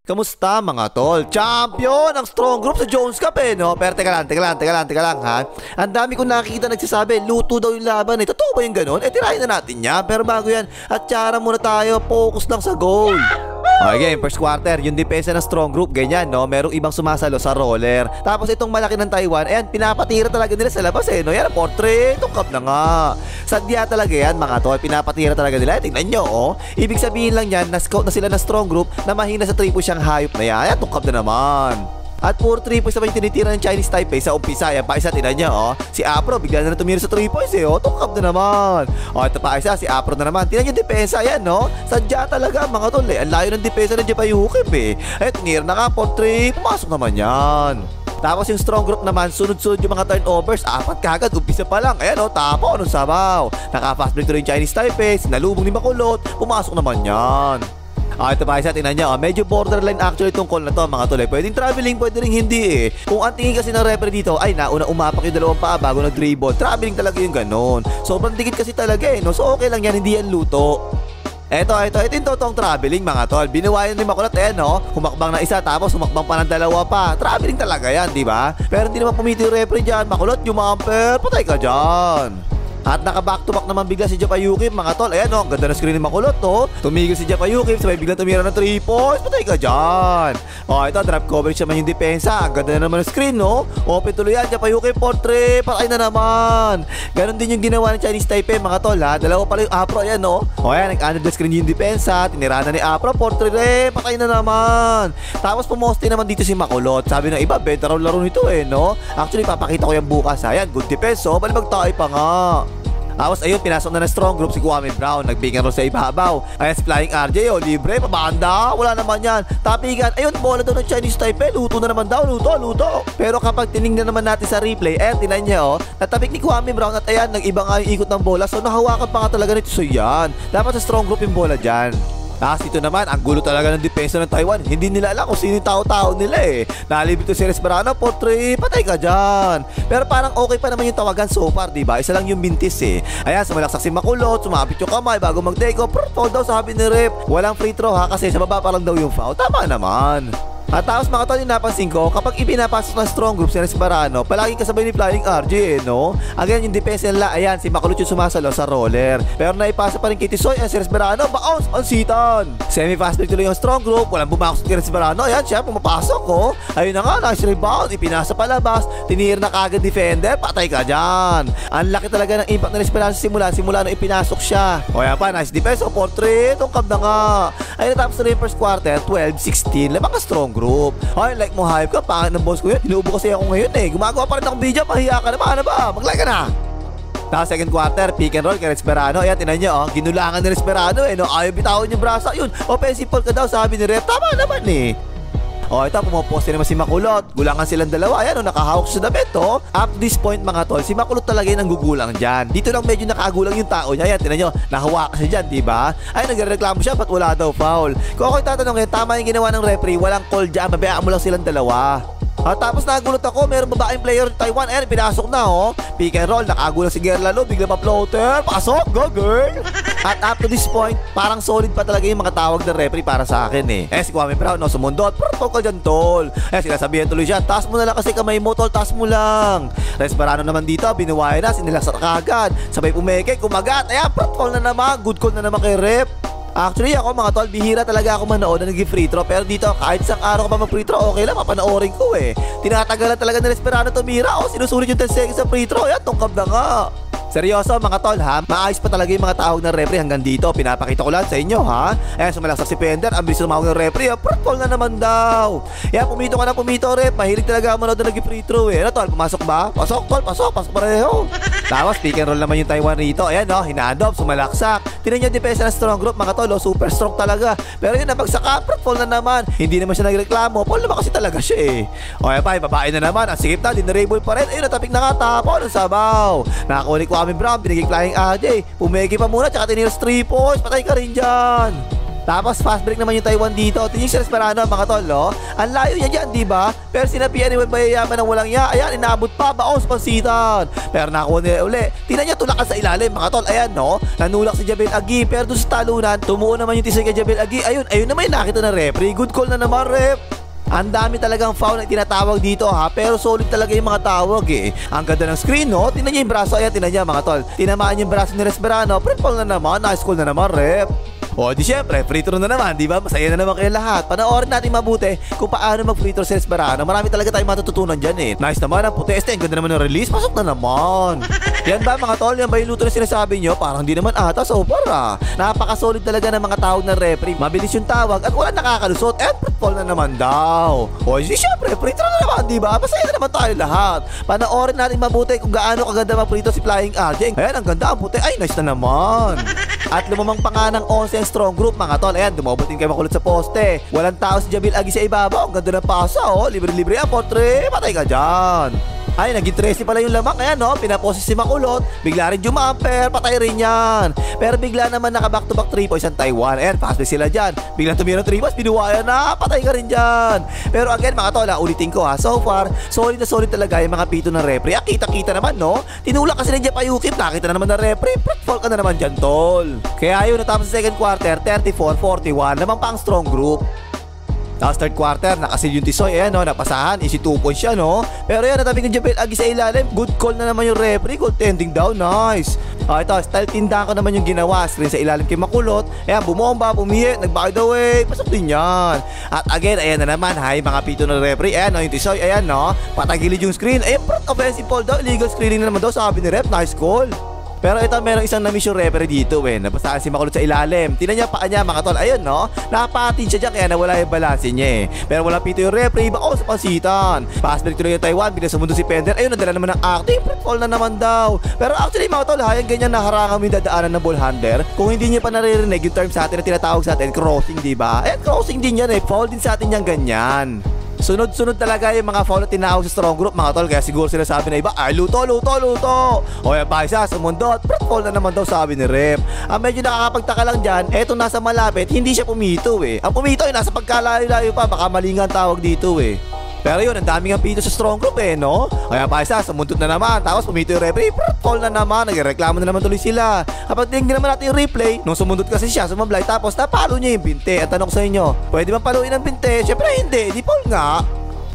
Kamusta mga tol? Champion ang strong group sa Jones Cup no? Pero teka lang ha. Ang dami kong nakikita nagsasabi, luto daw yung laban Totoo ba yung ganun? Tirahin na natin yan. Pero bago yan, at tsara muna tayo, focus lang sa goal. Okay, first quarter, yung depensa ng strong group, ganyan no? Merong ibang sumasalo sa roller. Tapos itong malaki ng Taiwan, pinapatira talaga nila sa labas no? Yan, portrait, tungkap na nga. Sadya talaga yan mga tol, pinapatira talaga nila. Tingnan nyo Ibig sabihin lang yan, na-scout na sila ng strong group na mahina sa 3 siyang hayop na yan. Ayan, tungkap na naman. At puro 3 points naman yung tinitira ng Chinese Taipei sa umpisa. Yan pa isa, tinan niya Si Apro, bigla na tumira sa 3 points tungkap na naman. Ito pa isa, si Apro na naman. Tinan yung depensa yan Sadya talaga mga tol Ang layo ng depensa ng Japayukip tinira na nga, portrait, pumasok naman yan. Tapos yung strong group naman, sunod-sunod yung mga turnovers. 4 kagad, umpisa pa lang. Ayan tapo, anong sabaw. Naka-fast break to yung Chinese Taipei, sinalubong ni Makulot, pumasok naman yan. Ito pa isa, tingnan niya medyo borderline actually itong call na to mga tol Pwedeng traveling, pwede rin hindi Kung ang tingin kasi ng referee dito ay nauna umapak yung dalawang paa bago nag-dribble. Traveling talaga yung ganon. Sobrang dikit kasi talaga So okay lang yan, hindi yan luto. Ito yung totoong traveling mga tol. Binawayan ni Makulot humakbang na isa tapos humakbang pa ng dalawa pa. Traveling talaga yan, di ba? Pero hindi naman pumiti yung referee dyan. Makulot, jumamper, patay ka dyan. At naka-back to back naman bigla si Japayukip mga tol. Ayan ang ganda ng screen ni Makulot Tumigil si Japayukip, sabay bigla tumira ng 3 points. Patay ka dyan. Ito drop coverage naman yung depensa. Ang ganda na naman ng screen Open tuloy yan, Japayukip, portrait, patay na naman. Ganon din yung ginawa ng Chinese Taipei mga tol Dalawa pala yung Apro, ayan ayan, nag-under the screen yung depensa. Tinirana ni Apro, portrait, patay na naman. Tapos pumoste naman dito si Makulot. Sabi ng iba, benta raw laro nito Actually, papakita ko yan bukas Ayan, good defense bali magtae pa nga. Tapos ayun, pinasok na ng strong group si Kwame Brown. Nag-pick and roll sa ibabaw. Ayan si Flying RJ libre, pabanda. Wala naman yan. Tapigan, ayun, bola daw ng Chinese Taipei. Luto na naman daw, luto. Pero kapag tinignan naman natin sa replay, tinan niya natapik ni Kwame Brown at ayan, nag-iba nga yung ikot ng bola. So nahawakan pa nga talaga nito. So yan, dapat sa strong group yung bola dyan. Tapos ito naman, ang gulo talaga ng depensa ng Taiwan. Hindi nila alam kung sino yung tao-tao nila Nalibito si Resparano, portrait, patay ka dyan. Pero parang okay pa naman yung tawagan so far, diba? Isa lang yung bintis Ayan, sumalaksak si Makulot, sumabit yung kamay bago mag-take off. Foul daw sabi ni Rep. Walang free throw kasi sa baba pa lang daw yung foul. Tama naman. At tapos mga tol, yung napansin ko, kapag ipinapasok ng strong group si Resparano, palagi kasabay ni Flying RJ Again, yung defense nila, ayan, si Makulot yung sumasalo sa roller. Pero naipasa pa rin kay Tisoy, si Resparano, bounce, pansitan. Semi-fast break tuloy yung strong group, walang bumakos kay Resparano. Ayan siya, pumapasok Ayun na nga, nice rebound, ipinasa palabas, tinir na kagad defender, patay ka dyan. Ang laki talaga ng impact ng Resparano simula nung ipinasok siya. Ayan pa, nice defense, portrait, tungkab na nga. Ayun, natapos na yung first quarter, 12-16, lamang ka strong group. Ay, like mo, hype ka, pangit ng boss ko yun. Inuubo kasi ako ngayon Gumagawa pa rin akong video, mahiya ka na ba? Mag-like ka na. Tapos second quarter, pick and roll kay Resparano. Ayan, tinan nyo ginulangan ni Resparano Ayaw bitawan yung braso. Yun, offensive foul ka daw, sabi ni Rep. Tama naman ito, pumaposte naman si Makulot. Gulangan silang dalawa. Ayan, nakahawak sa damit Up to this point mga tol, si Makulot talaga yung nanggugulang dyan. Dito lang medyo nakagulang yung tao niya. Ayan, tinan nyo, nahawakan siya dyan, diba? Ay, nagreklamo siya, ba't wala daw foul? Kung ako'y tatanungin, tama yung ginawa ng referee, walang call dyan, babayaan mo lang silang dalawa. Tapos nagulat ako, mayroong babaeng player ng Taiwan. Ayan, pinasok na pick and roll, nakagulat si Gerlalo, bigla pa floater, pasok, go girl. At up to this point, parang solid pa talaga yung mga tawag ng referee para sa akin si Kwame Brown sumundot, protocol dyan tol. Sinasabihan tuloy siya, taas mo na lang kasi kamay mo tol, taas mo lang. Resparano naman dito, binuwayan na, sinilaksa kagad, sabay pumeke, kumagat, ayan, protocol na naman, good call na naman kay rep. Actually ako mga tol, bihira talaga ako manood na nag-free throw. Pero dito kahit isang araw ka pa mag-free throw, okay lang, mapanoorin ko Tinatagalan talaga ng Resparano tumira sinusulit yung 10 seconds sa free throw. Ayan, tungkab na nga. Seryoso mga tol maayos pa talaga yung mga tawag ng referee hanggang dito. Pinapakita ko lang sa inyo Ayan, sumalaksak si Pender, ang bilis tumawag ng referee protocol na naman daw. Ayan, pumito ka na pumito rep. Mahilig talaga manood na nag-free throw Ano tol, pumasok ba? Pasok tol, pasok pareho. Tapos pick and roll naman yung Taiwan rito. Ayan hinadop, sumalaksak. Tinan nyo depensa ng strong group mga tol super strong talaga. Pero yun, nabagsaka, foul na naman. Hindi naman siya nagreklamo, foul naman kasi talaga siya Ayan pa, babae na naman. Ang sikip na, dinarable pa rin. Ayun, natapik na nga, tapo ng sabaw. Nakakunik Kwame Brown, binigay Flying RJ. Pumegi pa muna, tsaka tinilas 3 points. Patay ka rin dyan. Tapos fast break naman yung Taiwan dito. Tingin si Resparano mga tol, oh. Ang layo niya dyan, diba? Pero sinapian ni Bayayaman ng walang ya. Ayan, inaabot pa, baos pansitan. Pero nakuha nila uli. Tingnan niya, tulakan sa ilalim mga tol. Ayan, no? Nanulak si Jabel Agi. Pero doon sa talunan, tumuo naman yung tisay kay Jabel Agi. Ayun naman yung nakita ng referee. Good call na naman, ref. Ang dami talagang foul na tinatawag dito ha. Pero solid talaga yung mga tawag eh. Ang ganda ng screen no. Tingnan niyo yung braso. Ayan, tingnan niya mga tol. Tinamaan yung braso ni Resparano. Free foul na naman. Nice call na naman, ref. O di syempre, free throw na naman, di ba? Masaya na naman kayo lahat. Panoorin natin mabuti kung paano mag-free throw si Resparano. Marami talaga tayong matututunan dyan eh. Nice naman ang puteste, ang ganda naman ng release. Pasok na naman. Yan ba mga tol? Yan ba yung luto na sinasabi nyo? Parang hindi naman ata, so para. Napaka-solid talaga ng mga tawag ng referee. Mabilis yung tawag at wala nakakalusot. And free fall na naman daw. O di syempre, free throw na naman, di ba? Masaya na naman tayo lahat. Panoorin natin mabuti kung gaano kaganda mag-free throw si Flying RJ. Ayan, ang ganda ang puti. Ay, nice na naman. At lumamang pa nga ng 11 strong group mga tol. Ayan, dumobot din kayo makulot sa poste. Walang tao si Jabel Agi sa ibabaw. Ang ganda ng pasa oh. Libre-libre yan, portre. Patay ka dyan. Ay, naging 13 pala yung lamang. Ayan no, pinaposes si Makulot. Bigla rin jumamper, patay rin yan. Pero bigla naman naka back to back 3 points ang Taiwan. Ayan, fast break sila dyan. Bigla tumira 3 points, binuwayan na. Patay ka rin dyan. Pero again mga tol, ulitin ko ha. So far, solid na solid talaga yung mga pito ng referee. Kita-kita naman no. Tinulak kasi ng Japayukip. Nakita na naman ng referee. Fall ka na naman dyan tol. Kaya yun, natapos sa second quarter, 34-41. Naman pa ang strong group. Tapos third quarter, nakasil yung Tisoy. Ayan no, napasahan, easy 2 points siya no. Pero yan, natabing ng Jabel Agi sa ilalim. Good call na naman yung referee. Goaltending daw, nice. Ito, style tindahan ko naman yung ginawa. Screen sa ilalim kay Makulot. Ayan, bumomba, pumihi, nag-back the way. Pasok din yan. At again, ayan na naman, hay, mga pito ng referee. Ayan no, yung Tisoy, ayan no. Patagilid yung screen. Ayan, offensive foul daw. Illegal screening na naman daw, sabi ni ref. Nice call. Pero ito, merong isang na-miss yung referee dito eh. Nabasahan si Makulot sa ilalim. Tingnan niya paa niya mga tol. Ayun no, napatin siya dyan kaya nawala yung balanse niya eh. Pero wala pito yung referee. Bako sa pansitan. Pass break tuloy yung Taiwan. Bigla sumundo si Pender. Ayun, nadala naman ng acting. Free fall na naman daw. Pero actually mga tol, hayang ganyan naharangan mo yung dadaanan ng ball handler. Kung hindi niyo pa naririnig yung term sa atin na tinatawag sa atin, crossing, diba? Eh, crossing din yan eh. Foul din sa atin yung ganyan. Sunod-sunod talaga yung mga foul na tinawag sa strong group mga tol. Kaya siguro sila sabi na iba, ay luto. O yan pa isa, sumundot. Foul na naman daw sabi ni ref. Ang medyo nakakapagtaka lang dyan, etong nasa malapit, hindi siya pumito eh. Ang pumito ay nasa pagkalayo-layo pa, baka malingan tawag dito eh. Pero yun, ang daming ang pito sa strong group eh, no? Kaya pa isa, sumuntot na naman. Tapos pumito yung referee, fall na naman. Nagreklamo na naman tuloy sila. Kapag tingnan naman natin yung replay, nung sumuntot kasi siya, sumablay. Tapos napalo niya yung binte. At tanong sa inyo, pwede bang paluin ang binte? Siyempre hindi, di fall nga.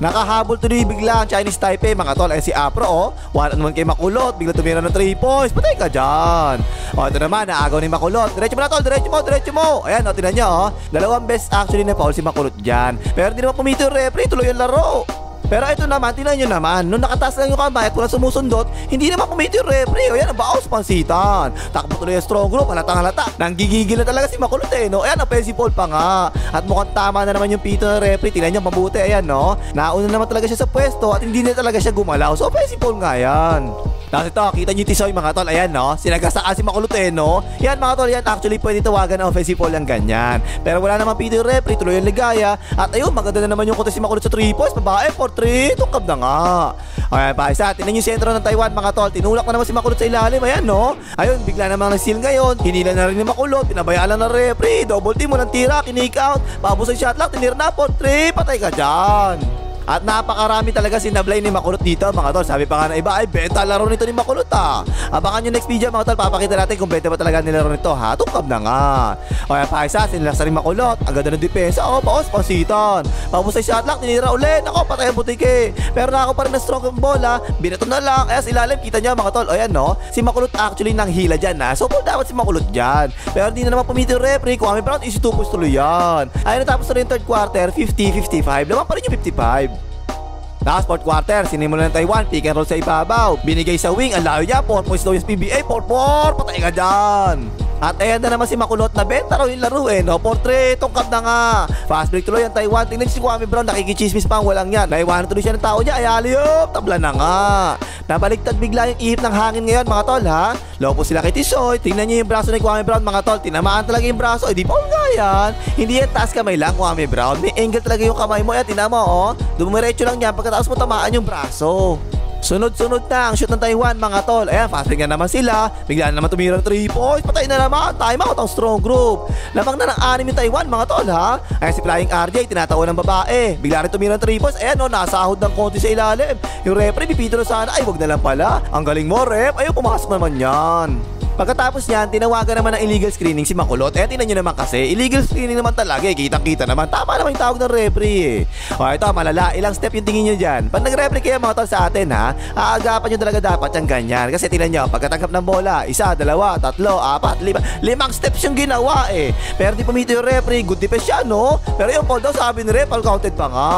Nakahabol tuloy bigla ang Chinese Taipei mga tol. Ay si Apro oh, wala naman kay Makulot. Bigla tumira ng 3 points. Patay ka dyan. O ito naman, naagaw ni Makulot. Diretso mo na tol, diretso mo. Ayan o, tinan nyo oh. Dalawang best actually na foul si Makulot dyan. Pero di naman pumito yung referee, tuloy yung laro. Pero ito naman, tingnan nyo naman, nung nakataas lang yung kamay at walang sumusundot, hindi naman pumito yung referee. O yan, ang baos pansitan. Takbo tuloy yung strong group, halatang-halata. Nanggigigil na talaga si Makulot eh, no? Ayan, offensive foul pa nga. At mukhang tama na naman yung pito ng referee. Tingnan nyo mabuti, ayan, no? Nauna naman talaga siya sa pwesto at hindi na talaga siya gumalaw. So, offensive foul nga yan. Tapos ito, kita nyo yung Tisoy mga tol. Ayan no, sinagasaan si Makulot eh no. Yan mga tol, yan actually pwede tawagan ng offensive foul yung ganyan. Pero wala naman pito yung referee, tuloy yung ligaya. At ayun, maganda na naman yung kontes si Makulot sa 3 points. Babae, 4-3, tungkab na nga. Ayan pa isa, tinan yung sentro ng Taiwan mga tol. Tinulak na naman si Makulot sa ilalim. Ayan no. Ayun, bigla namang nag-seal ngayon. Hinila na rin ni Makulot, pinabayaan lang ng referee. Double team mo ng tira, kinik out. Pabos ang shot lock, tinira na, 4-3, patay ka dyan. At napakarami talaga sinablay ni Makulot dito mga tol. Sabi pa nga na iba, ay benta laro nito ni Makulot ha. Abangan yung next video mga tol, papakita natin kung benta ba talaga nilaro nito ha. Tungkab na nga. O yan pa isa, sinilasa rin Makulot. Ang ganda ng depensa, o paos, pasitan. Pamusay shot lock, tinira ulit. Ako, patay ang butike. Pero na ako pa rin na strong ang bola. Binato na lang, kaya sa ilalim, kita nyo mga tol. O yan no, si Makulot actually nang hila dyan na. So dapat si Makulot dyan. Pero di na naman pumiti yung referee. Kung kami Brown, easy 2 points tuloy yan. Ayun, natapos na rin third quarter, 50-55. Naman pa rin yung 55. Tapos fourth quarter, sinimulan ng Taiwan, pick and roll sa ibabaw. Binigay sa wing, ang layo niya, 4 points daw yung PBA, 4-4, patay ka dyan. At ayan na naman si Makulot na benta raw yung laro eh, no? 4-3, tungkab na nga. Fast break tuloy ang Taiwan. Tingnan si Kwame Brown, nakikichismis pa ang walang yan. Naiwanan tuloy siya ng tao niya, ay aliyop, tabla na nga. Nabaliktad bigla yung ihip ng hangin ngayon mga tol ha. Lopo sila kay Tisoy. Tingnan niyo yung braso ni Kwame Brown mga tol. Tinamaan talaga yung braso. Eh di pa nga yan. Hindi yan taas kamay lang Kwame Brown. May angle talaga yung kamay mo. Yan, tingnan mo oh. Dumiretso lang yan pagkatapos mo tamaan yung braso. Sunod-sunod na ang shoot ng Taiwan mga tol. Ayan, fast break na naman sila. Bigla na naman tumira ng 3 points. Patay na naman. Time out ang strong group. Lamang na ng 6 yung Taiwan mga tol ha. Ayan si Flying RJ, tinatawa ng babae. Bigla rin tumira ng 3 points. Ayan o, nasahod ng konti sa ilalim. Yung referee, pipito na sana. Ay, wag na lang pala. Ang galing mo, ref. Ayun, pumasok naman yan. Pagkatapos niyan, tinawagan naman ng illegal screening si Makulot. Eh, tingnan nyo naman kasi, illegal screening naman talaga eh. Kitang-kita naman. Tama naman yung tawag ng referee eh. O, ito, malala. Ilang step yung tingin nyo dyan. Pag nag-referee kayo mga tol sa atin ha, aagapan nyo talaga dapat yung ganyan. Kasi tingnan nyo, pagkatanggap ng bola, 1, 2, 3, 4, 5. 5 steps yung ginawa eh. Pero di pumito yung referee, good defense siya, no? Pero yung foul daw, sabi ni ref, counted pa nga.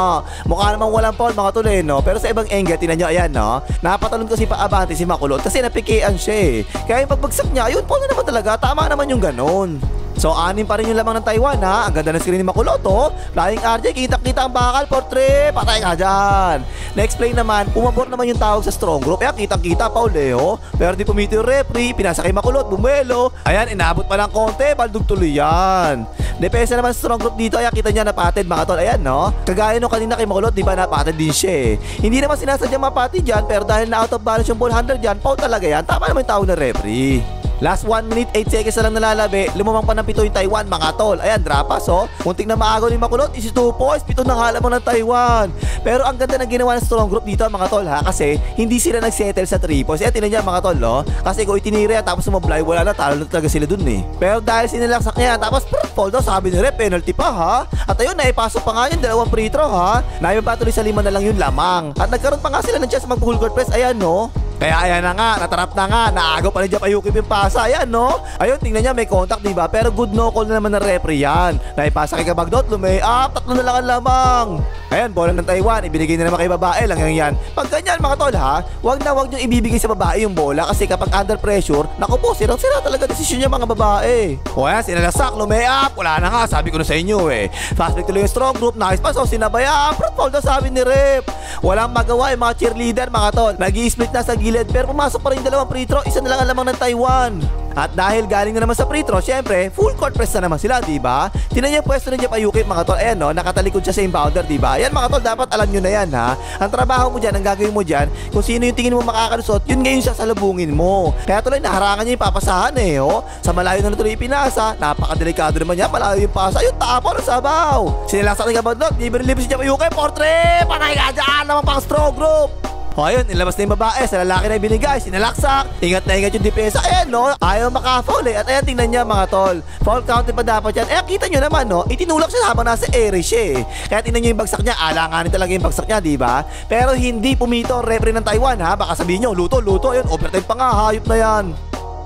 Mukha namang walang foul mga tol eh, no? Pero sa ibang angle, tingnan nyo, ayan, no? Napatalon kasi paabante si Makulot kasi napikian siya eh. Kaya yung pagbagsak niya, ayun, foul na naman talaga. Tama naman yung ganon. So, 6 pa rin yung lamang ng Taiwan ha. Ang ganda ng screen ni Makulot oh. Flying RJ, kita-kita ang bakal for 3. Patay ka dyan. Next play naman, umabot naman yung tawag sa strong group. Kaya kitang-kita Paul eh oh. Pero di pumito yung referee, pinasa kay Makulot, bumelo. Ayan, inabot pa ng konti, baldog tuloy yan. Depensa naman strong group dito, kaya kita niya napatid mga tol. Ayan no. Kagaya nung kanina kay Makulot, di ba napatid din siya eh. Hindi naman sinasadya mapatid dyan, pero dahil na out of balance yung ball handler dyan, Paul talaga yan. Tama naman yung tawag ng referee. Last 1 minute 8 seconds na lang nalalabi. Lumamang pa ng 7 yung Taiwan mga tol. Ayan, drapas oh. Muntik na maagaw ni Makulot. Is 2 points. 7 ng halamang ng Taiwan. Pero ang ganda ng ginawa ng strong group dito mga tol ha. Kasi hindi sila nagsettle sa 3 points. Ayan, tinan niya mga tol no. Kasi kung itinira yan tapos sumablay, wala na. Talo na talaga sila dun eh. Pero dahil sinilaksak niya tapos foul daw, sabi ni ref, penalty pa ha. At ayun, naipasok pa nga yun. 2 free throw ha. Naipatuloy sa 5 na lang yun lamang. At nagkaroon pa nga sila ng chance mag-full court press. Ayan no. Kaya ayan na nga, natarap na nga, naagaw pa rin dyan Ayukip yung pasa, ayan no? Ayun, tingnan niya, may contact diba? Pero good no call na naman ng referee yan. Naipasa kay Kabagdot, lumay-up, 3 na lang ang lamang. Ayan, bola ng Taiwan, ibinigay na naman kay babae lang yan. Pag ganyan mga tol ha, wag nyo ibibigay sa babae yung bola kasi kapag under pressure, naku po, sirang-sira talaga desisyon niya mga babae. O ayan, sinalasak, lumay-up, wala na nga, sabi ko na sa inyo eh. Fast break tuloy yung strong group, nice pass, so sinabaya, foul daw sabi ni ref. Walang magawa yung mga cheerleader mga tol, nag-i-split na sa gilid pero pumasok pa rin 2 free throw, 1 na lang ang lamang ng Taiwan. At dahil galing na naman sa free throw, syempre, full court press na naman sila, diba? Tinan niyo yung pwesto na niya Ayukip mga tol. Ayan no, nakatalikod siya sa imbounder, diba? Ayan mga tol, dapat alam nyo na yan ha. Ang trabaho mo dyan, ang gagawin mo dyan, kung sino yung tingin mo makakalusot, yun ngayon siya salubungin mo. Kaya tuloy, naharangan niya yung papasahan eh, oh. Sa malayo na tuloy ipinasa, napakadelikado naman niya, malayo yung pasa, ayun, tapo ng sabaw. Sinilasak ni Kabadlot, libre-libre siya Ayukip, for 3, patay ka dyan, naman pang strong group. O ayun, inilabas na yung babae, sa lalaki na ibinigay, sinalaksak, ingat na ingat yung depensa, ayan no, ayaw maka-foul eh, at ayan tingnan niya mga tol, foul counted pa dapat yan, kita nyo naman no, itinulak siya habang nasa area siya eh, kaya tingnan nyo yung bagsak niya, alanganin talaga yung bagsak niya, diba? Pero hindi pumito ang referee ng Taiwan ha, baka sabihin nyo, luto, ayun, overtime pa nga, hayop na yan.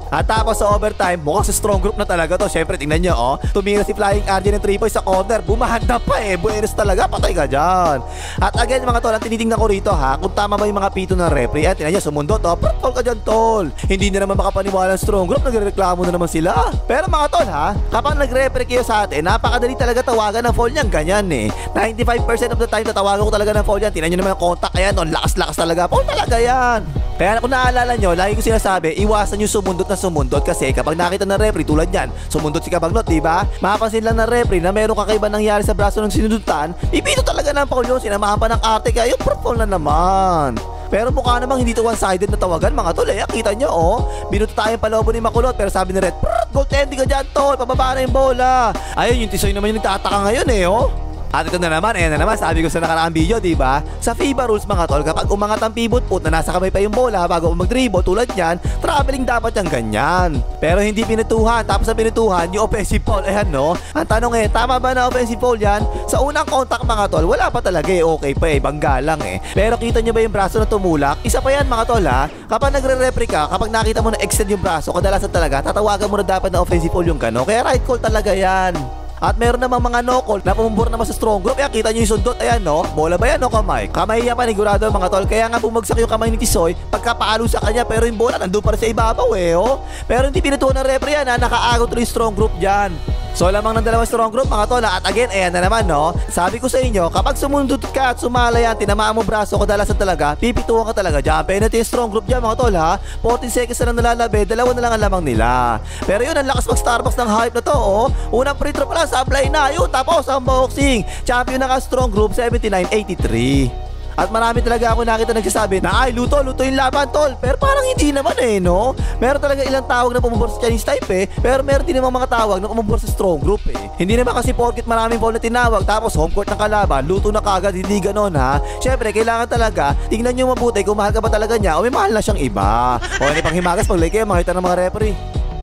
At tapos sa overtime, mukhang sa strong group na talaga to. Syempre, tingnan nyo, oh. Tumira si Flying RJ ng 3 points sa corner. Bumahanda pa eh. Buenos talaga. Patay ka dyan. At again, mga tol, ang tinitingnan ko rito, ha, kung tama ba yung mga pito ng referee. At tingnan nyo, sumundot, oh. Tol ka dyan, tol. Hindi na naman makapaniwala ng strong group. Nagreklamo na naman sila. Pero mga tol, ha, kapag nag-referee kayo sa atin, napakadali talaga tawagan ng foul niyan. Ganyan eh. 95% of the time, tatawagan ko talaga ng foul yan. Tingnan nyo naman yung contact. Ayan, oh. Lakas-lakas talaga. Foul talaga yan. Kaya kung naalala nyo, lagi ko sinasabi, iwasan nyo sumundot kasi kapag nakita ng referee tulad yan, sumundot si Kabaglot, diba? Mapapansin lang ng referee na meron kakaiba nangyari sa braso ng sinundutan, ipito talaga ng foul yun, sinamahan pa ng arte, kaya yung foul na naman. Pero mukha namang hindi to one-sided na tawagan mga tol eh. Kita nyo oh, binuto tayong palobo ni Makulot pero sabi ni Red, goaltending ka dyan tol, pababa na yung bola. Ayun, yung Tisoy naman yung nagtataka ngayon eh oh. At ito na naman, ayan na naman, sabi ko sa nakaraang video, diba? Sa FIBA rules mga tol, kapag umangat ang pivot put na nasa kamay pa yung bola bago mag-dribble tulad yan, traveling dapat yung ganyan. Pero hindi pinutuhan, tapos sa pinutuhan, yung offensive foul, ayan no? Ang tanong eh, tama ba na offensive foul yan? Sa unang contact mga tol, wala pa talaga eh, okay pa eh, bangga lang eh. Pero kita nyo ba yung braso na tumulak? Isa pa yan mga tol ha, kapag nagre-referee ka, kapag nakita mo na extend yung braso, kadalasan talaga, tatawagan mo na dapat na offensive foul yung gano, kaya right call talaga yan. At meron namang mga no-call na pumumbor naman sa strong group. Kaya kita nyo yung sundot, ayan no, bola ba yan o kamay? Kamay yan panigurado mga tol. Kaya nga bumagsak yung kamay ni Tisoy pagkapaalo sa kanya, pero yung bola nandun pa rin sa ibabaw eh oh. Pero hindi pinutuhan ng referee yan ha, nakaagot tuloy yung strong group dyan. So lamang ng dalawang strong group mga tol. At again, ayan na naman no, sabi ko sa inyo, kapag sumundot ka at sumala yan, tinamaan mo braso, kadalasan talaga pipituhan ka talaga dyan. Penalty yung strong group dyan mga tol ha. 14 seconds na lang nalalabi, 2 na lang ang lamang nila. Pero yun, ang lakas mag Starbucks ng hype na to oh. Unang free throw pala, sablay na yun, tapos ang boxing champion na ka strong group 79-83. At marami talaga ako nakita nagsasabi na ay luto yung laban tol. Pero parang hindi naman no. Meron talaga ilang tawag na pumubor sa Chinese type pero meron din namang mga tawag na pumubor sa strong group Hindi naman kasi porket maraming foul na tinawag tapos home court ng kalaban, luto na kagad, hindi ganon ha. Syempre kailangan talaga tingnan nyo mabuti kung mahal ka ba talaga niya o may mahal na siyang iba. O ano pang himagas pag like kayo makita ng mga referee.